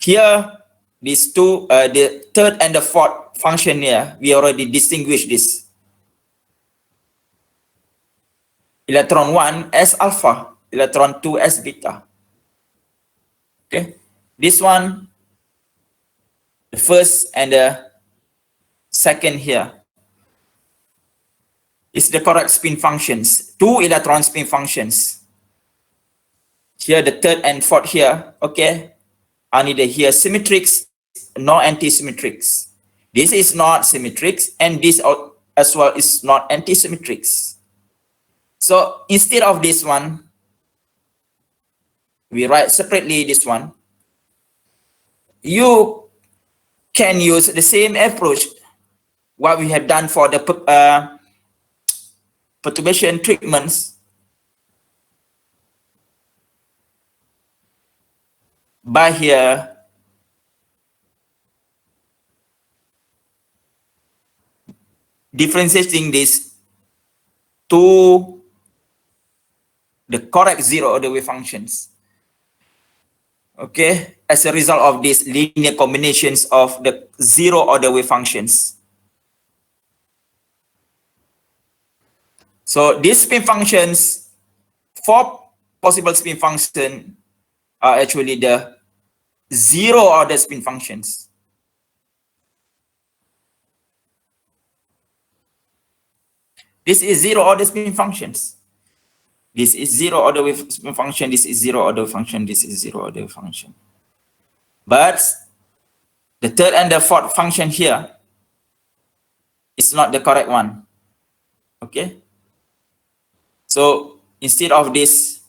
S1: Here, these two, the third and the fourth function here, we already distinguished this. Electron 1 as alpha, electron 2 as beta. Okay, this one, the first and the second here, is the correct spin functions, 2 electron spin functions. Here, the third and fourth here, okay, are neither here symmetrics nor anti-symmetrics. This is not symmetrics, and this as well is not anti-symmetrics. So instead of this one, we write separately this one. You can use the same approach what we have done for the perturbation treatments by here differentiating this to the correct zero order wave functions. Okay, as a result of these linear combinations of the zero order wave functions. So these spin functions, 4 possible spin functions are actually the zero order spin functions. This is zero order spin functions. This is zero order wave spin function. This is zero order function. This is zero order function. But the third and the fourth function here is not the correct one. Okay. So instead of this,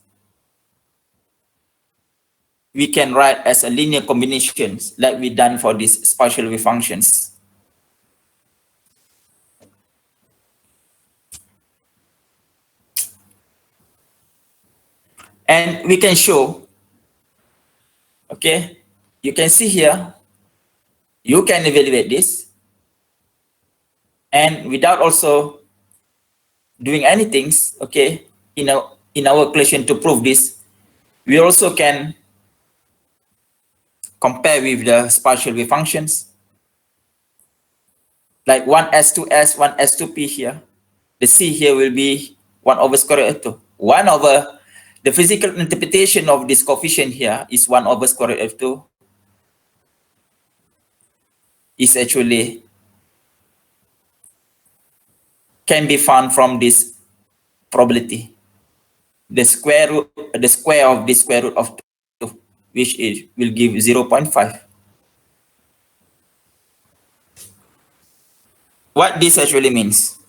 S1: we can write as a linear combinations like we done for these spatial wave functions. And we can show, okay, you can see here, you can evaluate this, and without also doing anything, okay, in our equation to prove this, we also can compare with the spatial wave functions, like 1s2s, 1s2p here. The c here will be 1 over square root of 2. 1 over the physical interpretation of this coefficient here is 1 over square root of 2 is actually can be found from this probability. The square of the square root of 2, which will give 0.5. What this actually means?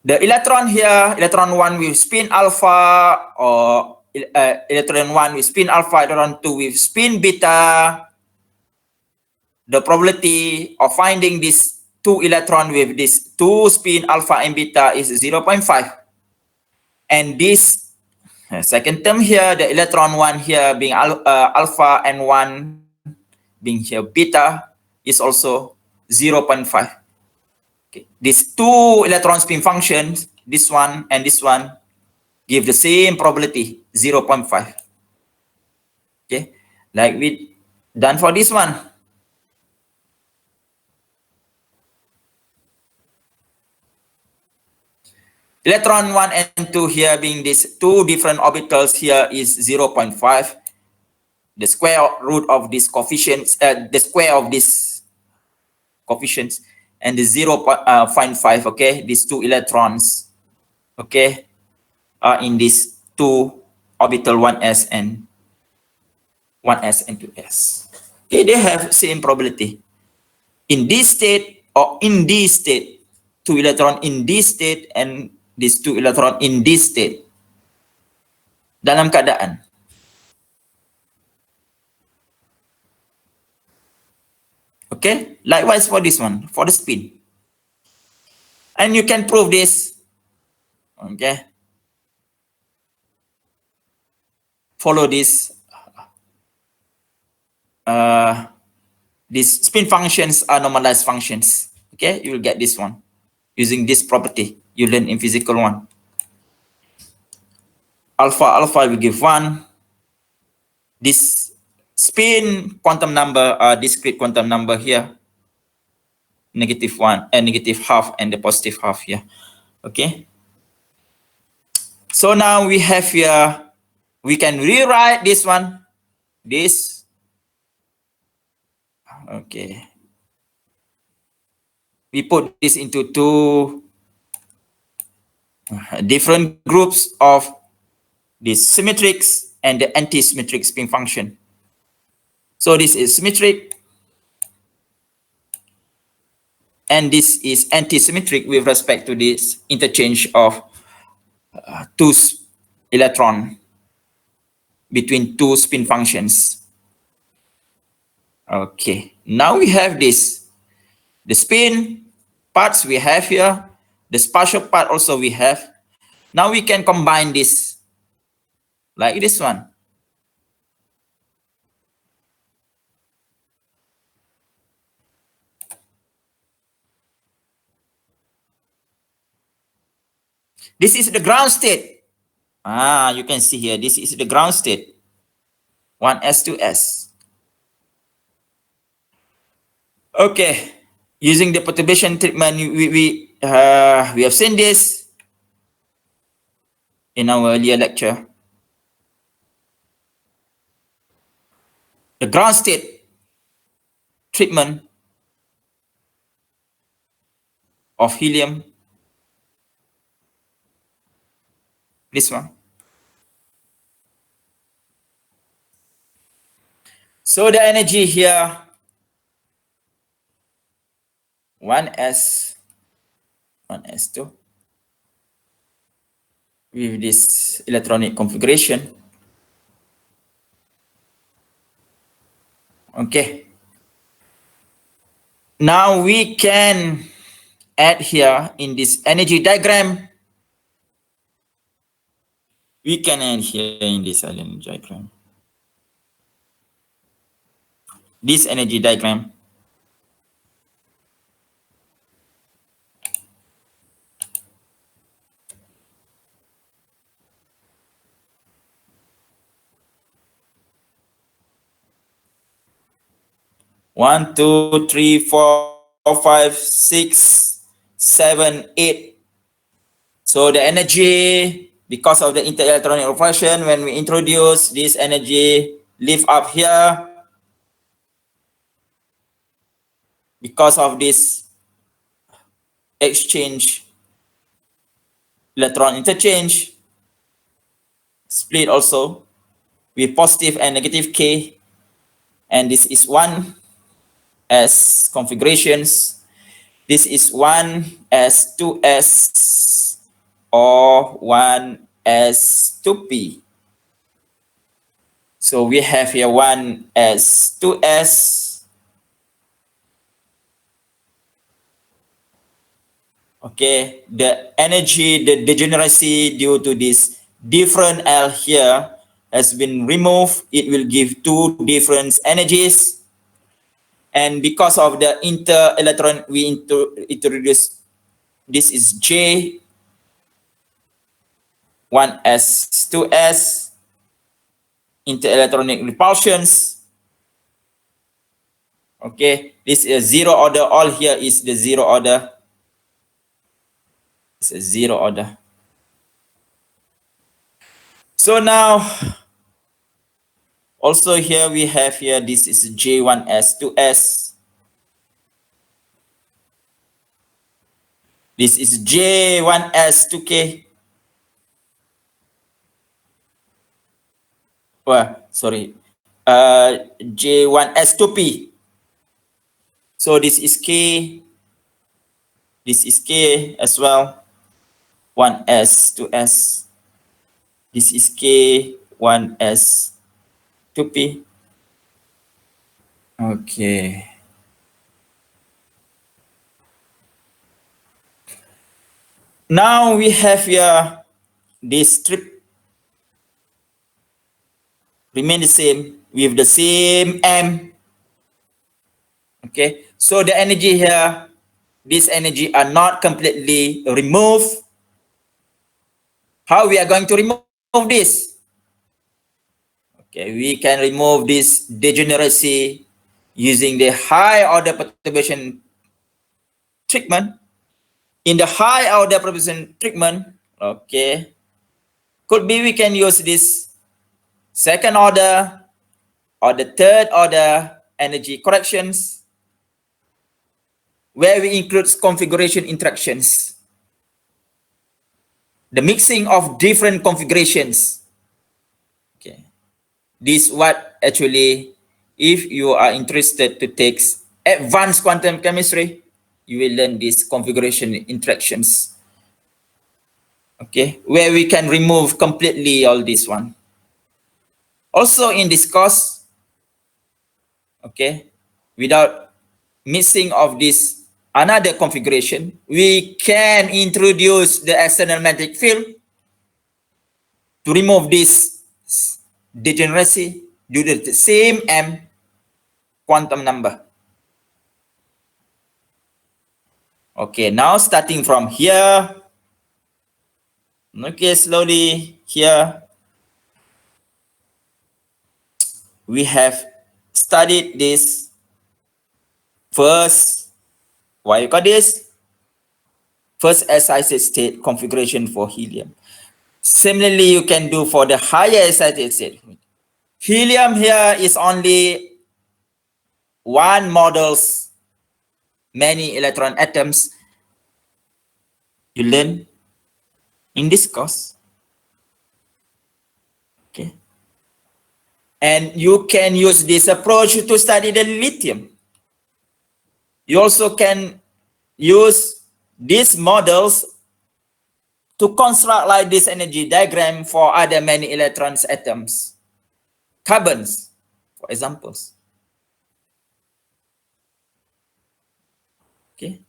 S1: The electron here, electron 1 with spin alpha, or electron 1 with spin alpha, electron 2 with spin beta, the probability of finding this 2 electron with this 2 spin alpha and beta is 0.5. And this second term here, the electron 1 here being alpha and 1 being here beta, is also 0.5. Okay. These 2 electron spin functions, this one and this one, give the same probability, 0.5. Okay, like we done for this one. Electron 1 and 2 here being these 2 different orbitals here is 0.5. The square root of these coefficients, the square of these coefficients, and the 0.5, okay, these 2 electrons, okay, are in these 2 orbital 1s and 2s. Okay, they have same probability. In this state or in this state, 2 electron in this state and these 2 electron in this state. Dalam keadaan. Okay, likewise for this one, for the spin. And you can prove this. Okay. Follow this. These spin functions are normalized functions. Okay, you will get this one using this property you learn in physical 1. Alpha will give 1. This spin quantum number, discrete quantum number here, -1 and -half, and the positive half here. Okay. So now we have here, we can rewrite this one, this. Okay. We put this into two different groups of the symmetrics and the anti-symmetric spin function. So this is symmetric, and this is anti-symmetric with respect to this interchange of two electron between two spin functions. Okay, now we have this. The spin parts we have here, the spatial part also we have. Now we can combine this like this one. This is the ground state. You can see here, this is the ground state. 1s, 2s. Okay, using the perturbation treatment, we have seen this in our earlier lecture. The ground state treatment of helium, this one. So the energy here, 1s, 1s2, with this electronic configuration. Okay. Now we can add here in this energy diagram. We can add here in this energy diagram. This energy diagram. One, two, three, four, 5, 6, 7, 8. So the energy, because of the interelectronic refraction, when we introduce this energy lift up here, because of this exchange, electron interchange, split also with positive and negative K, and this is 1 as configurations. This is 1 as 2s or 1 as 2p. So we have here 1 as 2s. Okay, the energy, the degeneracy due to this different L here has been removed. It will give two different energies. And because of the inter-electron, we introduce, this is J, 1s, 2s, inter-electronic repulsions. Okay, this is zero order. All here is the zero order. It's a zero order. So now, also here we have here, this is J1s, 2s. This is J1s, 2k. Sorry, J1s, 2p. So this is K. This is K as well. 1s, 2s. This is K, 1s, 2p. Okay. Now we have here this strip remain the same with the same M. Okay, so the energy here, this energy are not completely removed. How we are going to remove this? Okay, we can remove this degeneracy using the high order perturbation treatment. In the high order perturbation treatment, okay, could be we can use this second order or the third order energy corrections, where we include configuration interactions, the mixing of different configurations. Okay, this what actually, if you are interested to take advanced quantum chemistry, you will learn these configuration interactions. Okay, where we can remove completely all this one. Also in this course, okay, without missing of this another configuration, we can introduce the external magnetic field to remove this degeneracy due to the same M quantum number. Okay, now starting from here, okay, slowly here, we have studied this first, why you got this? First excited state configuration for helium. Similarly, you can do for the higher excited state. Helium here is only one models many electron atoms. You learn in this course. Okay. And you can use this approach to study the lithium. You also can use these models to construct like this energy diagram for other many electrons atoms. Carbons, for examples. Okay.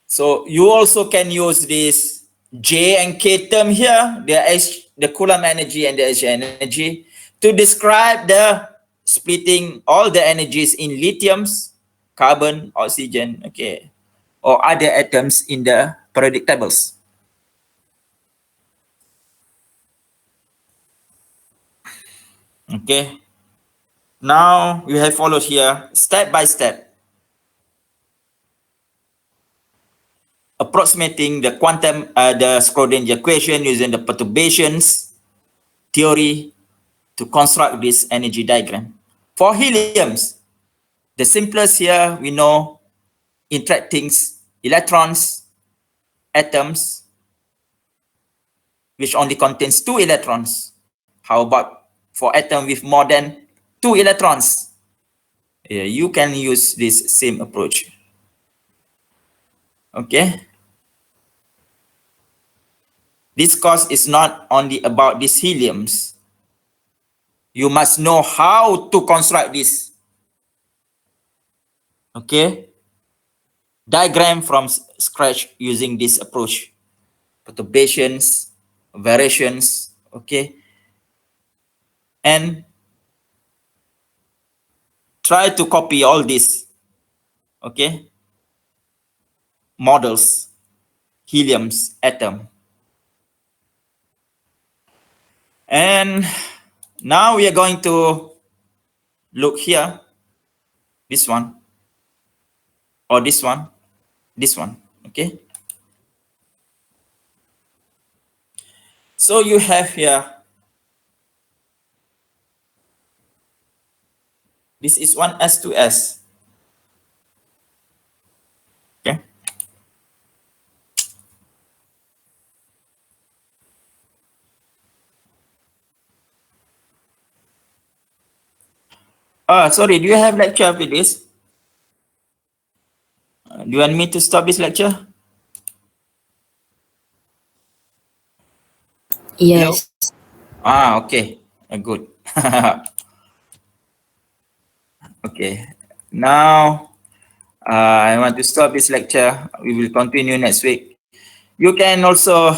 S1: So you also can use this J and K term here, the Coulomb energy and the H energy, to describe the splitting all the energies in lithiums, carbon, oxygen, okay, or other atoms in the periodic tables. Okay. Now we have followed here step by step, approximating the quantum, the Schrodinger equation using the perturbations theory to construct this energy diagram. For heliums, the simplest here we know interacting electrons, atoms, which only contains 2 electrons. How about for atom with more than 2 electrons? You can use this same approach. Okay. This course is not only about these heliums. You must know how to construct this. Okay. Diagram from scratch using this approach. Perturbations, variations, okay. And try to copy all these, okay, models, heliums, atom. And now we are going to look here, this one, or this one, okay. So you have here, this is one S2S, okay. Sorry, do you have lecture with this? Do you want me to stop this lecture?
S2: Yes.
S1: Hello? Okay, good. Okay, now I want to stop this lecture. We will continue next week. You can also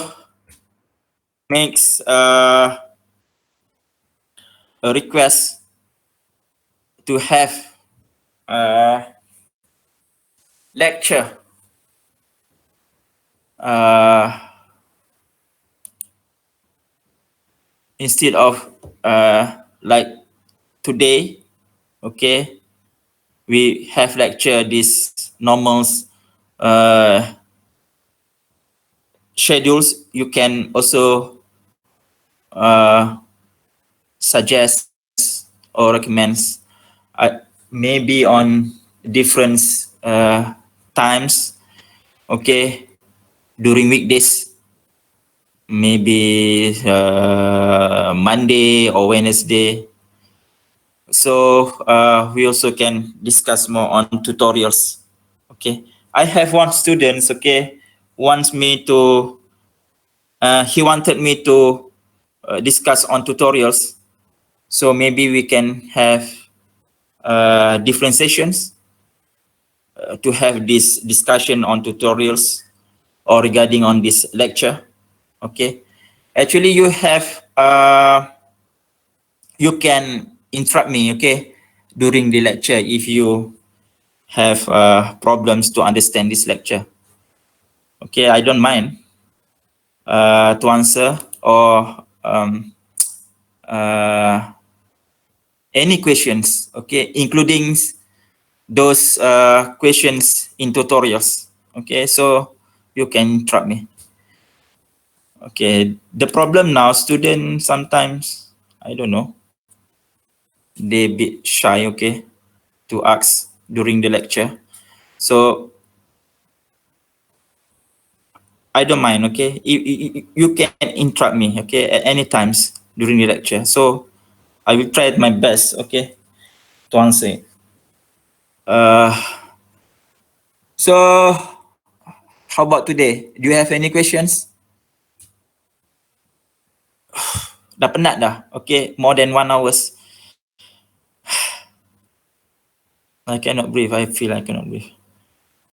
S1: make a request to have a lecture instead of like today, okay, we have lecture this normal schedules. You can also suggest or recommends maybe on different times, okay, during weekdays, maybe Monday or Wednesday. So we also can discuss more on tutorials. Okay, I have one student, okay, wants me to he wanted me to discuss on tutorials. So maybe we can have different sessions to have this discussion on tutorials or regarding on this lecture. Okay, actually you have you can interrupt me, okay, during the lecture if you have problems to understand this lecture. Okay, I don't mind to answer or any questions, okay, including those questions in tutorials. Okay, so you can interrupt me. Okay, the problem now, students sometimes, I don't know, they bit shy, okay, to ask during the lecture. So I don't mind, okay, you can interrupt me, okay, at any times during the lecture. So I will try my best, okay, to answer it. So how about today? Do you have any questions? Dah penat dah, okay, more than 1 hours. I cannot breathe. I feel I cannot breathe.